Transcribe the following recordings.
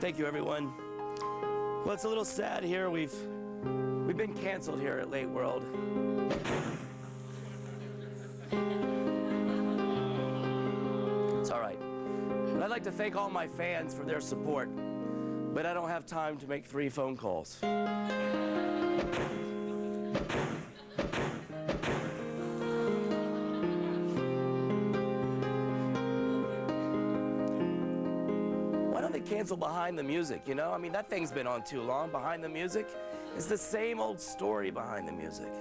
Thank you, everyone. Well, it's a little sad here. We've been canceled here at Late World. It's all right. But I'd like to thank all my fans for their support. But I don't have time to make 3 phone calls. Cancel Behind the Music, you know? I mean, that thing's been on too long. Behind the Music. It's the same old story behind the music.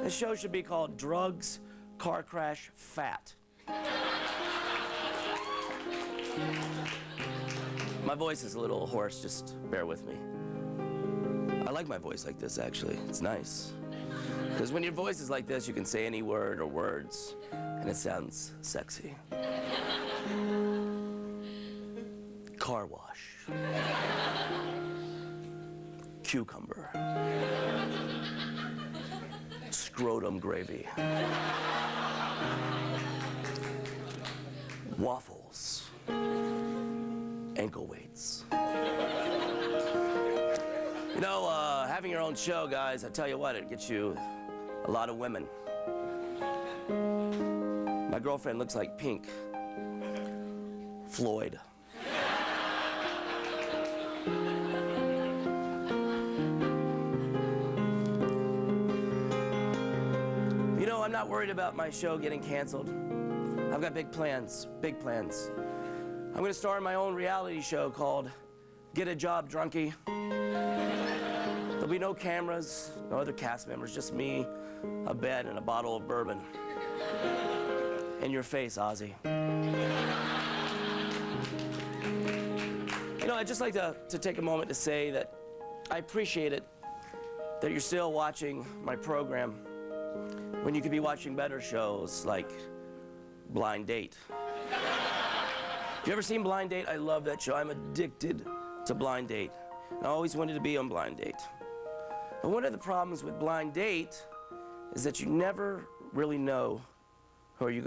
This show should be called Drugs, Car Crash, Fat. My voice is a little hoarse, just bear with me. I like my voice like this, actually. It's nice. Because when your voice is like this, you can say any word or words, and it sounds sexy. Car wash. Cucumber. Scrotum gravy. Waffles. Ankle weights. You know, having your own show, guys, I tell you what, it gets you a lot of women. My girlfriend looks like Pink Floyd. You know, I'm not worried about my show getting canceled. I've got big plans, big plans. I'm gonna star in my own reality show called Get a Job, Drunkie. There'll be no cameras, no other cast members, just me, a bed, and a bottle of bourbon. In your face, Ozzy. You know, I'd just like to take a moment to say that I appreciate it that you're still watching my program when you could be watching better shows like Blind Date. You ever seen Blind Date? I love that show. I'm addicted to Blind Date. I always wanted to be on Blind Date. But one of the problems with Blind Date is that you never really know who you're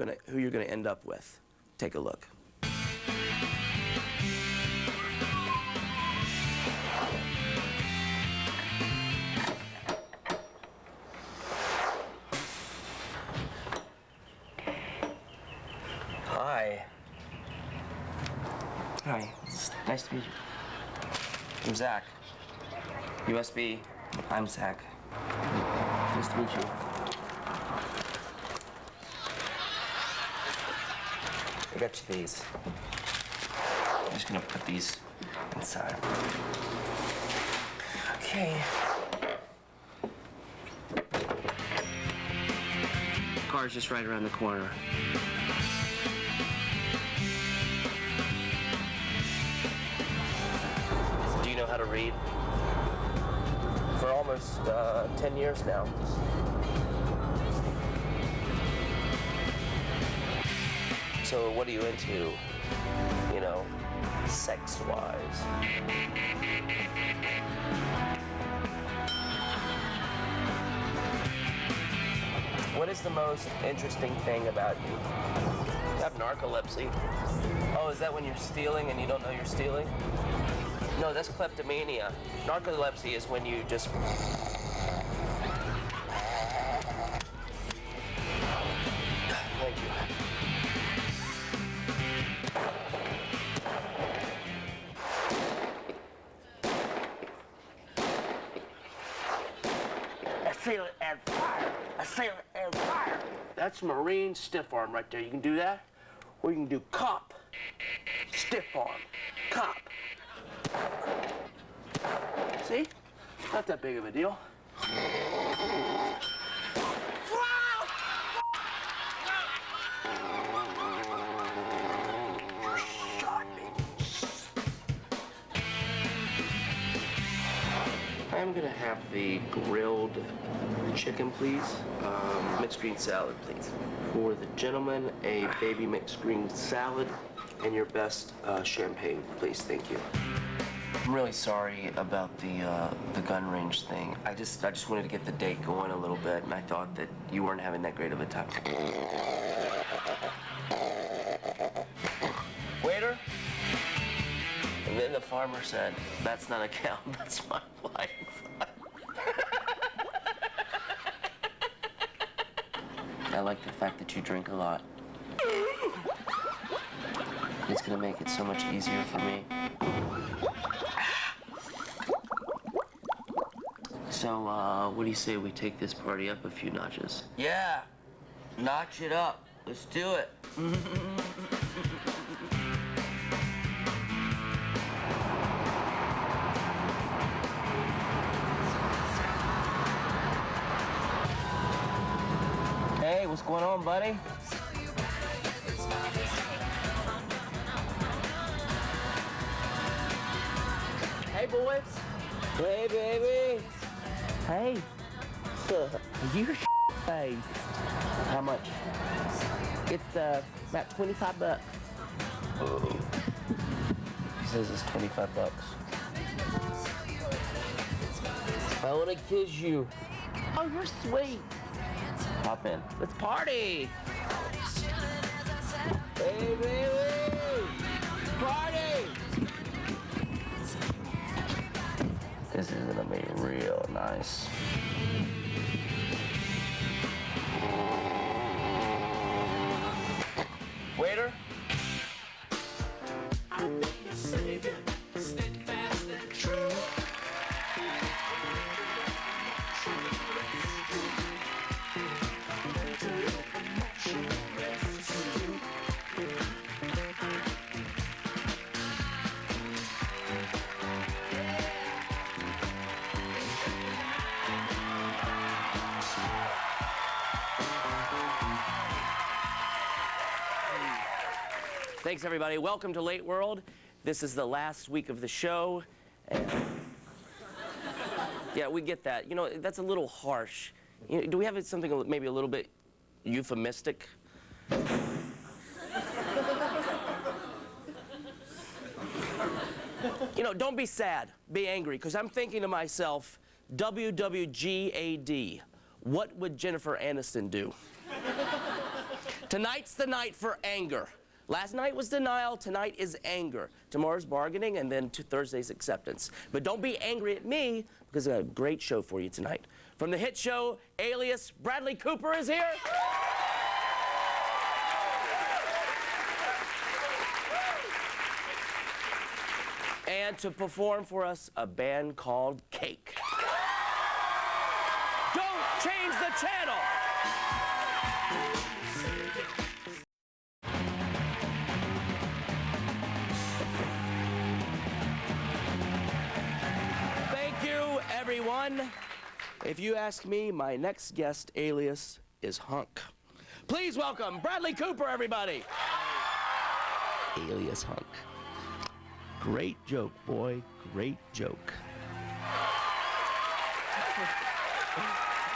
gonna end up with. Take a look. Hi. Hi, it's nice to meet you. I'm Zach. USB, I'm Zach. Nice to meet you. I got you these. I'm just gonna put these inside. Okay. Car's just right around the corner. Do you know how to read? For almost 10 years now. So what are you into, you know, sex-wise? What is the most interesting thing about you? You have narcolepsy. Oh, is that when you're stealing and you don't know you're stealing? No, that's kleptomania. Narcolepsy is when you just... Thank you. I feel it and fire. I feel it and fire. That's Marine stiff arm right there. You can do that, or you can do cop, stiff arm, cop. See? Not that big of a deal. I'm gonna have the grilled chicken, please. Mixed green salad, please. For the gentleman, a baby mixed green salad, and your best champagne, please. Thank you. I'm really sorry about the gun range thing. I just wanted to get the date going a little bit, and I thought that you weren't having that great of a time. Waiter? And then the farmer said, "That's not a cow, that's my wife." I like the fact that you drink a lot. It's gonna make it so much easier for me. So, what do you say we take this party up a few notches? Yeah, notch it up. Let's do it. Hey, what's going on, buddy? Hey, boys. Hey, baby. Hey. You face. How much? It's about 25 bucks. He says it's 25 bucks. I want to kiss you. Oh, you're sweet. Hop in. Let's party. Hey, baby. Party. This is gonna be real nice. Waiter. Thanks, everybody. Welcome to Late World. This is the last week of the show. And yeah, we get that. You know, that's a little harsh. You know, do we have something maybe a little bit euphemistic? You know, don't be sad. Be angry, because I'm thinking to myself, WWGAD. What would Jennifer Aniston do? Tonight's the night for anger. Last night was denial, tonight is anger. Tomorrow's bargaining, and then Thursday's acceptance. But don't be angry at me, because I have a great show for you tonight. From the hit show Alias, Bradley Cooper is here. And to perform for us, a band called Cake. Don't change the channel! Everyone, if you ask me, my next guest alias is Hunk. Please welcome Bradley Cooper, everybody. Alias Hunk. Great joke, boy. Great joke.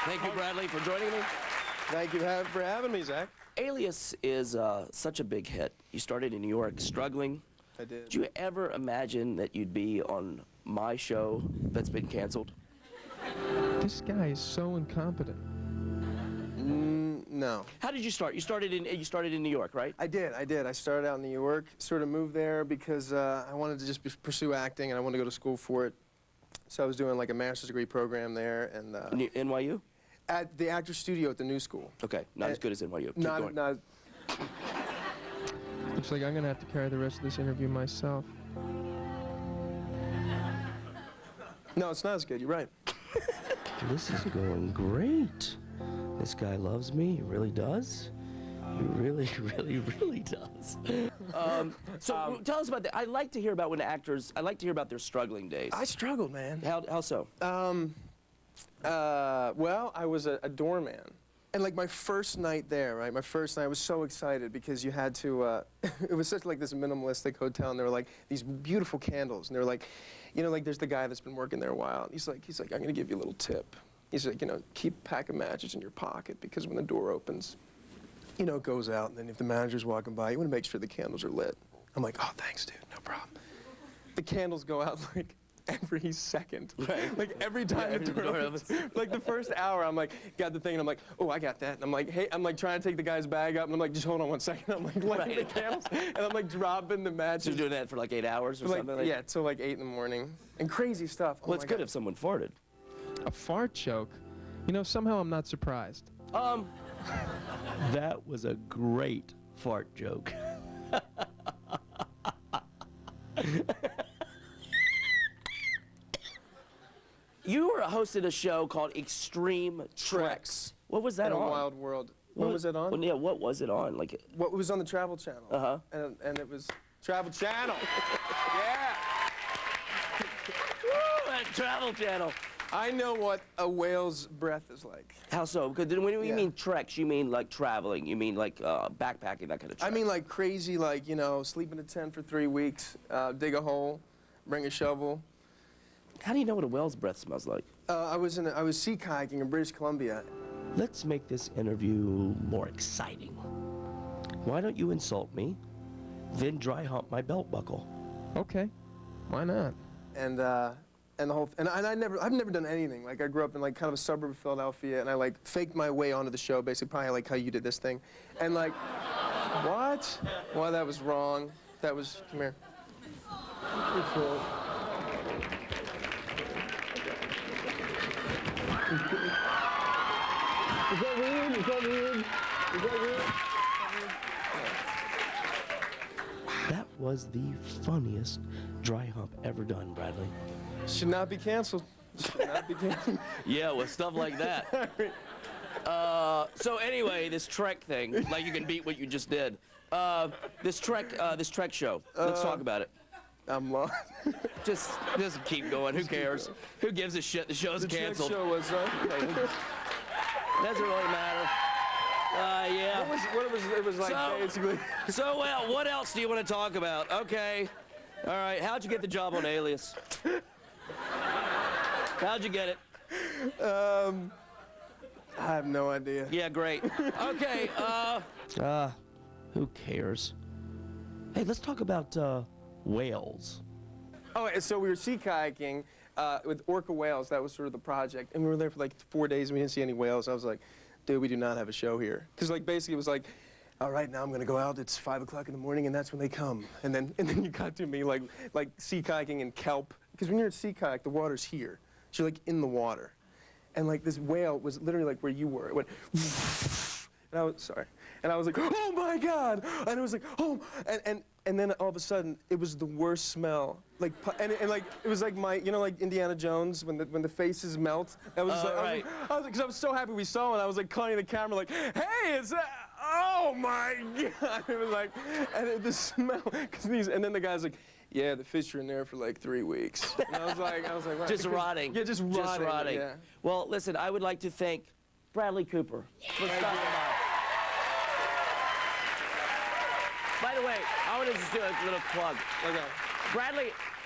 Thank you, Bradley, for joining me. Thank you for having me, Zach. Alias is such a big hit. You started in New York, struggling. I did. Did you ever imagine that you'd be on my show that's been canceled? This guy is so incompetent. No. How did you start? You started in New York, right? I did. I started out in New York, sort of moved there because I wanted to just pursue acting and I wanted to go to school for it. So I was doing like a master's degree program there and NYU? At the Actors Studio at the New School. Okay, not as good as NYU. Keep going. Not. Looks like I'm gonna have to carry the rest of this interview myself. No, it's not as good. You're right. This is going great. This guy loves me. He really does. He really, really, really does. So tell us about that. I like to hear about I like to hear about their struggling days. I struggled, man. How so? Well, I was a doorman. And like my first night there, right? My first night, I was so excited because you had to, it was such like this minimalistic hotel and there were like these beautiful candles and they were like, you know, like there's the guy that's been working there a while. He's like, I'm gonna give you a little tip. He's like, you know, keep a pack of matches in your pocket because when the door opens, you know, it goes out and then if the manager's walking by, you wanna make sure the candles are lit. I'm like, oh, thanks, dude, no problem. The candles go out like every second. Right. Like every time Yeah, the every door door opens. Like the first hour, I'm like, got the thing, and I'm like, oh, I got that. And I'm like, hey, I'm like trying to take the guy's bag up, and I'm like, just hold on 1 second. I'm like lighting the Right. candles, and I'm like dropping the So matches. you're doing that for like 8 hours or like, something? Like yeah, till like 8 in the morning. And crazy stuff. Oh Well, it's my good God. if someone farted. A fart joke? You know, somehow I'm not surprised. That was a great fart joke. You hosted a show called Extreme Treks. What was that In a on? Wild World. When was it on? Well, yeah, what was it on? Like, What was on the Travel Channel. Uh-huh. And it was Travel Channel. Yeah. woo, that Travel Channel. I know what a whale's breath is like. How so? Because when you Yeah. mean treks, you mean like traveling. You mean like backpacking, that kind of trek. I mean, like crazy, like, you know, sleep in a tent for 3 weeks, dig a hole, bring a shovel. How do you know what a whale's breath smells like? I was sea kayaking in British Columbia. Let's make this interview more exciting. Why don't you insult me, then dry hump my belt buckle? Okay, why not? And the whole I've never done anything. Like I grew up in like kind of a suburb of Philadelphia, and I like faked my way onto the show, basically probably like how you did this thing, and like, what? Well, that was wrong. That was come here. Is that weird? Is that weird? Is that weird? That was the funniest dry hump ever done, Bradley. Should not be canceled. Should not be canceled. Yeah, with stuff like that. So anyway, this trek thing, like you can beat what you just did. This trek show. Let's talk about it. I'm lost. Just keep going. Who cares? Who gives a shit? The show's The canceled. show was. Doesn't really matter. Yeah. It was like So- basically. So, well, what else do you want to talk about? Okay. All right. How'd you get the job on Alias? How'd you get it? I have no idea. Yeah, great. Okay. Who cares? Hey, let's talk about whales. Oh, and so we were sea kayaking with orca whales. That was sort of the project, and we were there for like 4 days, and we didn't see any whales. I was like, dude, we do not have a show here, because like basically it was like, all right, now I'm gonna go out. It's 5 o'clock in the morning, and that's when they come. And then you got to me like sea kayaking in kelp, because when you're at sea kayak, the water's here, so you're like in the water, and like this whale was literally like where you were. It went. And I was sorry, and I was like, oh my God, and it was like, oh, and then all of a sudden it was the worst smell, like, and like it was like my, you know, like Indiana Jones when the faces melt. That was just like, right. I was like, because I was so happy we saw it. I was like calling the camera like, hey, it's that. Oh my God! It was like, and the smell, and then the guy's like, yeah, the fish are in there for like 3 weeks. And I was like, right, Just rotting. Yeah, just rotting. Yeah. Well, listen, I would like to thank Bradley Cooper for stopping by. By the way, I want to just do a little plug. Okay.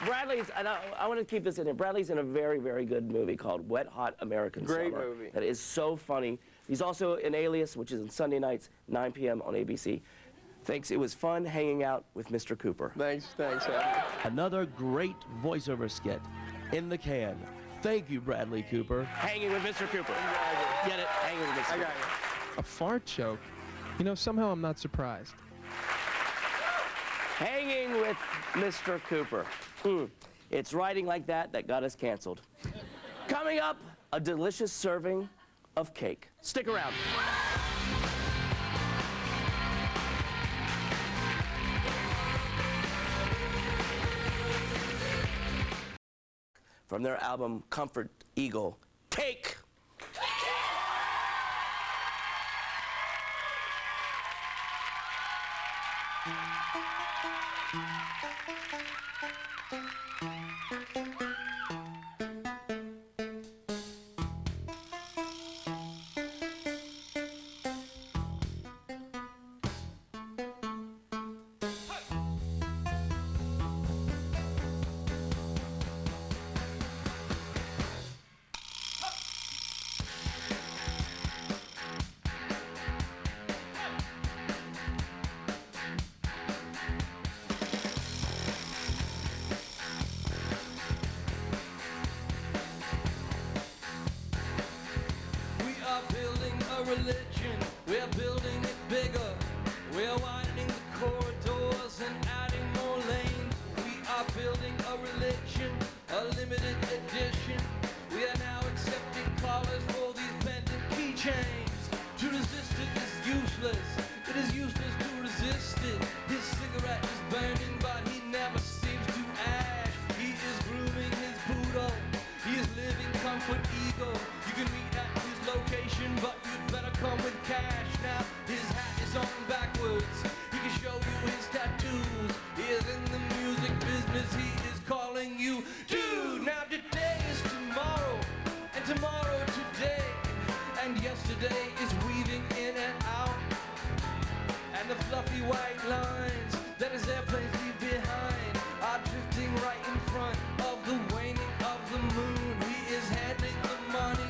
Bradley's, and I want to keep this in there. Bradley's in a very, very good movie called Wet Hot American Great Summer. movie. That is so funny. He's also in Alias, which is on Sunday nights, 9 p.m. on ABC. Thanks. It was fun hanging out with Mr. Cooper. Thanks, Abby. Another great voiceover skit in the can. Thank you, Bradley Cooper. Hanging with Mr. Cooper. Get it? Hanging with Mr. I Cooper. got you. A fart joke? You know, somehow I'm not surprised. Hanging with Mr. Cooper. It's writing like that got us canceled. Coming up, a delicious serving of cake. Stick around. From their album Comfort Eagle, Cake. lines that his airplanes leave behind are drifting right in front of the waning of the moon. He is handling the money,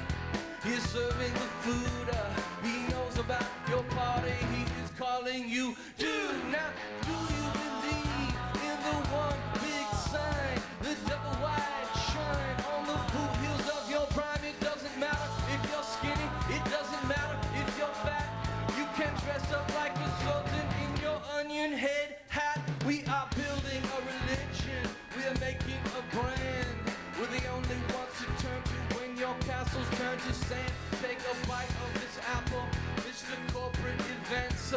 he is serving the food. He knows about your party, he is calling you. Dude, now do you believe in the one big sign, the double wide shine on the boot heels of your prime? It doesn't matter if you're skinny, it doesn't matter if you're fat. You can dress up like a sultan in your onion head hat. We are building a religion, we are making a brand. We're the only ones to turn to when your castles turn to sand. Take a bite of this apple, Mr. Corporate Events.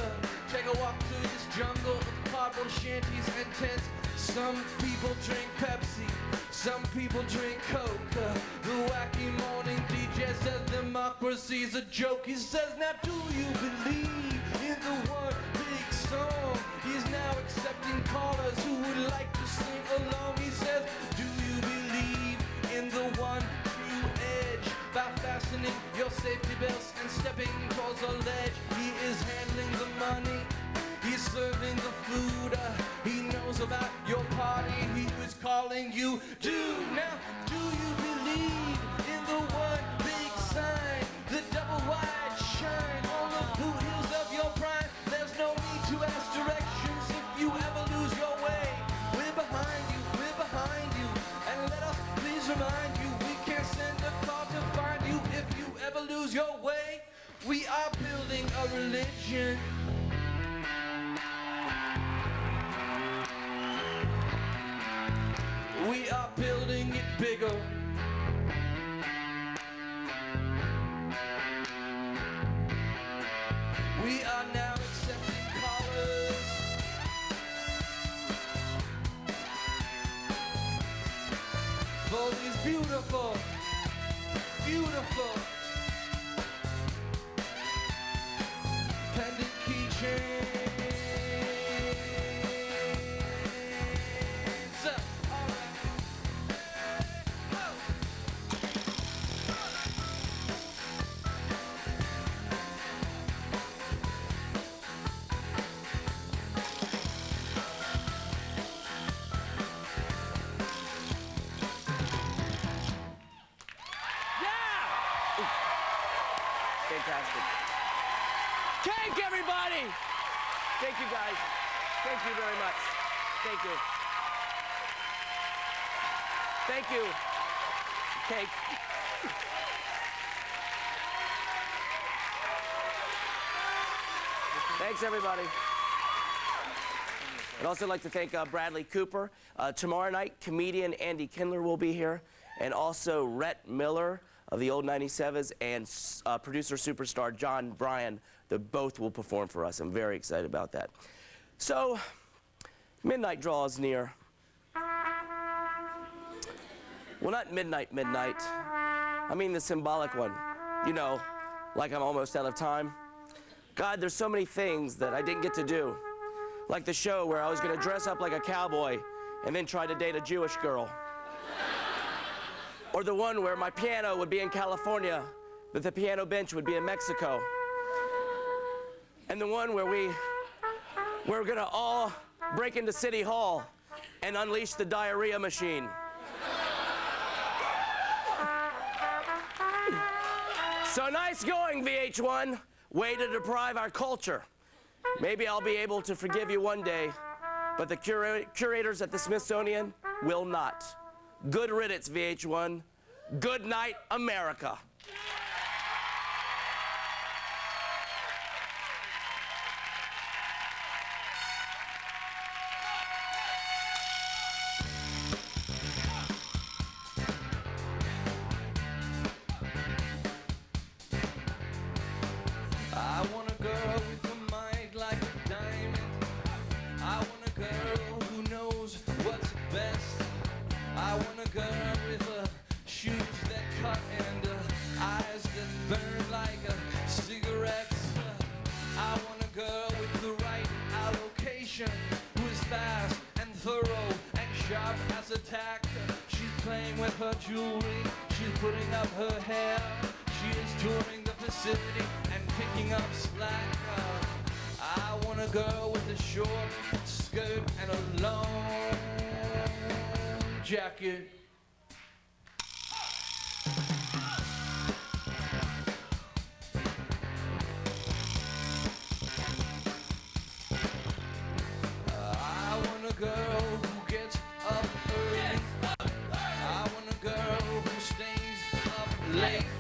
Take a walk through this jungle of cardboard shanties and tents. Some people drink Pepsi, some people drink Coke. The wacky morning DJ says democracy's a joke. He says, now do you believe in the one big song? He's now accepting callers who would like to sing along. He says, do you believe in the one true edge? By fastening your safety belts and stepping towards a ledge. He is handling the money, he's serving the food. He knows about your party, he was calling you. Dude, now do you believe in the one big sign, the double wide shine on the boot heels of your prime? There's no need to ask directions if you ever lose your way. We're behind you, and let us please remind you, we can't send a car to find you if you ever lose your way. We are building a religion. We are building it bigger. We are now accepting callers. For these beautiful, beautiful pendant keychains. Fantastic. Cake, everybody! Thank you, guys. Thank you very much. Thank you. Thank you. Cake. Thanks, everybody. I'd also like to thank Bradley Cooper. Tomorrow night, comedian Andy Kindler will be here, and also Rhett Miller of the old 97s and producer superstar John Bryan. They both will perform for us. I'm very excited about that. So, midnight draws near. Well, not midnight, midnight. I mean the symbolic one. You know, like I'm almost out of time. God, there's so many things that I didn't get to do. Like the show where I was gonna dress up like a cowboy and then try to date a Jewish girl. Or the one where my piano would be in California, but the piano bench would be in Mexico. And the one where we're gonna all break into City Hall and unleash the diarrhea machine. So nice going, VH1. Way to deprive our culture. Maybe I'll be able to forgive you one day, but the curators at the Smithsonian will not. Good riddance, VH1. Good night, America. I want a girl with a mind like a diamond. I want a girl who knows what's best. I want a girl with shoes that cut and eyes that burn like cigarettes. I want a girl with the right allocation, who is fast and thorough and sharp as a tack. She's playing with her jewelry, she's putting up her hair. She is touring the facility and picking up slack. I I want a girl with a short skirt and a long jacket. I want a girl who gets up early. I want a girl who stays up late.